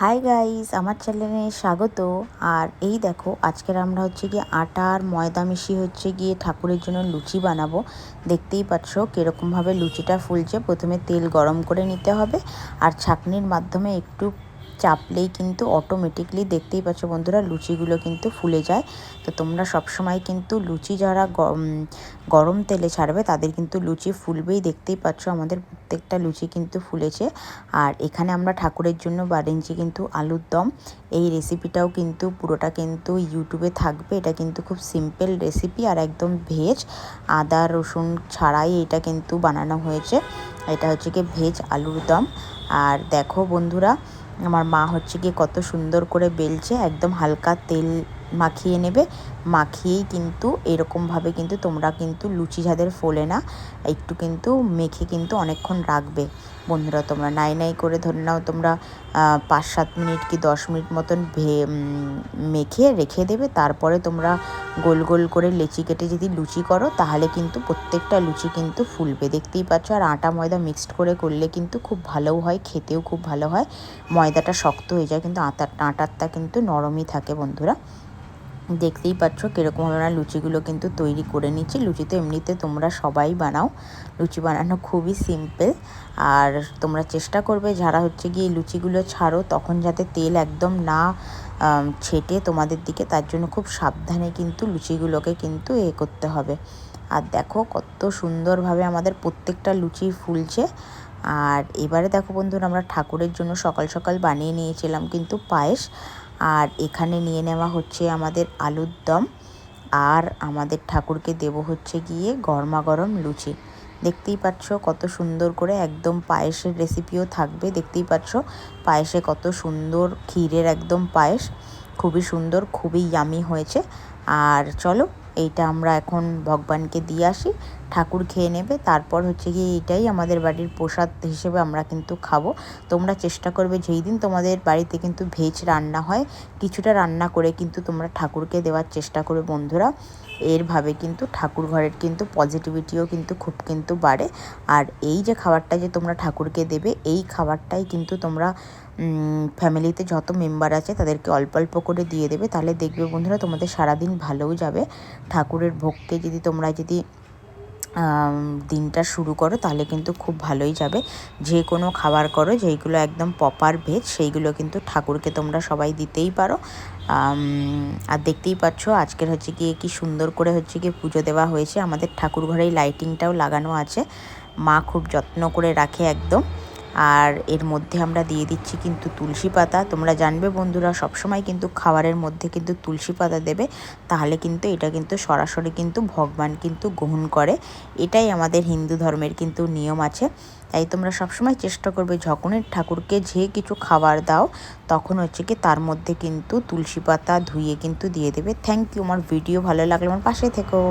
Hi guys, আমার চ্যানেলে স্বাগত। আর এই দেখো, আজকের আমরা হচ্ছে গিয়ে আটা আর ময়দা মিশিয়ে হচ্ছে গিয়ে ঠাকুরের জন্য লুচি বানাবো। দেখতেই পাচ্ছ কীরকমভাবে লুচিটা ফুলছে। প্রথমে তেল গরম করে নিতে হবে, আর ছাঁকনির মাধ্যমে একটু চাপলেই কিন্তু অটোমেটিকলি দেখতেই পাচ্ছ বন্ধুরা লুচিগুলো কিন্তু ফুলে যায়। তো তোমরা সবসময় কিন্তু লুচি যারা গরম তেলে ছাড়বে তাদের কিন্তু লুচি ফুলবেই। দেখতেই পাচ্ছ আমাদের প্রত্যেকটা লুচি কিন্তু ফুলেছে। আর এখানে আমরা ঠাকুরের জন্য বানিয়েছি কিন্তু আলুর দম। এই রেসিপিটাও কিন্তু পুরোটা কিন্তু ইউটিউবে থাকবে। এটা কিন্তু খুব সিম্পল রেসিপি আর একদম ভেজ, আদা রসুন ছাড়াই এটা কিন্তু বানানো হয়েছে। এটা হচ্ছে কি ভেজ আলুর দম। আর দেখো বন্ধুরা, আমার মা হচ্ছে গিয়ে কত সুন্দর করে বেলছে। একদম হালকা তেল মাখিয়ে নেবে, মাখিয়েই কিন্তু এরকমভাবে কিন্তু তোমরা কিন্তু লুচি যাদের ফোলে না, একটু কিন্তু মেখে কিন্তু অনেকক্ষণ রাখবে বন্ধুরা। তোমরা নাই করে ধরে নাও তোমরা 5-7 মিনিট কি 10 মিনিট মতন মেখে রেখে দেবে। তারপরে তোমরা গোল গোল করে লেচি কেটে যদি লুচি করো তাহলে কিন্তু প্রত্যেকটা লুচি কিন্তু ফুলবে। দেখতেই পাচ্ছ। আর আটা ময়দা মিক্সড করে করলে কিন্তু খুব ভালোও হয়, খেতেও খুব ভালো হয়। ময়দাটা শক্ত হয়ে যায় কিন্তু আটারটা কিন্তু নরমই থাকে বন্ধুরা। দেখতেই পাচ্ছ কীরকম আমরা লুচিগুলো কিন্তু তৈরি করে নিচ্ছি। লুচি তো এমনিতে তোমরা সবাই বানাও, লুচি বানানো খুবই সিম্পল। আর তোমরা চেষ্টা করবে যারা হচ্ছে গিয়ে লুচিগুলো ছাড়ো তখন যাতে তেল একদম না ছেটে তোমাদের দিকে, তার জন্য খুব সাবধানে কিন্তু লুচিগুলোকে কিন্তু করতে হবে। আর দেখো কত সুন্দরভাবে আমাদের প্রত্যেকটা লুচি ফুলছে। আর এবারে দেখো বন্ধুরা, আমরা ঠাকুরের জন্য সকাল সকাল বানিয়ে নিয়েছিলাম কিন্তু পায়েস। আর এখানে নিয়ে নেওয়া হচ্ছে আমাদের আলুর দম, আর আমাদের ঠাকুরকে দেব হচ্ছে গিয়ে গরমা গরম লুচি। দেখতেই পাচ্ছ কত সুন্দর করে একদম পায়েসের রেসিপিও থাকবে। দেখতেই পাচ্ছ পায়েসে কত সুন্দর ক্ষীরের একদম পায়েস, খুবই সুন্দর, খুবই ইয়ামি হয়েছে। আর চলো এইটা আমরা এখন ভগবানকে দিয়ে আসি, ঠাকুর খেয়ে নেবে। তারপর হচ্ছে গিয়ে এইটাই আমাদের বাড়ির প্রসাদ হিসেবে আমরা কিন্তু খাবো। তোমরা চেষ্টা করবে যেই দিন তোমাদের বাড়িতে কিন্তু ভেজ রান্না হয় কিছুটা রান্না করে কিন্তু তোমরা ঠাকুরকে দেওয়ার চেষ্টা করবে বন্ধুরা। এরভাবে কিন্তু ঠাকুর ঘরের কিন্তু পজিটিভিটিও কিন্তু খুব কিন্তু বাড়ে। আর এই যে খাবারটা যে তোমরা ঠাকুরকে দেবে, এই খাবারটাই কিন্তু তোমরা ফ্যামিলিতে যত মেম্বার আছে তাদেরকে অল্প অল্প করে দিয়ে দেবে। তাহলে দেখবে বন্ধুরা তোমাদের সারাদিন ভালোও যাবে। ঠাকুরের ভোগকে যদি তোমরা দিনটা শুরু করো তাহলে কিন্তু খুব ভালোই যাবে। যে কোনো খাবার করো যেইগুলো একদম প্রপার ভেজ, সেইগুলো কিন্তু ঠাকুরকে তোমরা সবাই দিতেই পারো। আর দেখতেই পাচ্ছ আজকের হচ্ছে গিয়ে কি সুন্দর করে হচ্ছে গিয়ে পুজো দেওয়া হয়েছে। আমাদের ঠাকুর ঘরেই লাইটিংটাও লাগানো আছে, মা খুব যত্ন করে রাখে একদম। আর এর মধ্যে আমরা দিয়ে দিচ্ছি কিন্তু তুলসী পাতা। তোমরা জানবে বন্ধুরা সবসময় কিন্তু খাবারের মধ্যে কিন্তু তুলসী পাতা দেবে, তাহলে কিন্তু এটা কিন্তু সরাসরি কিন্তু ভগবান কিন্তু গ্রহণ করে। এটাই আমাদের হিন্দু ধর্মের কিন্তু নিয়ম আছে। তাই তোমরা সবসময় চেষ্টা করবে যখনই ঠাকুরকে যে কিছু খাবার দাও তখন হচ্ছে কি তার মধ্যে কিন্তু তুলসী পাতা ধুয়ে কিন্তু দিয়ে দেবে। Thank you. আমার ভিডিও ভালো লাগলে আমার পাশে থেকো।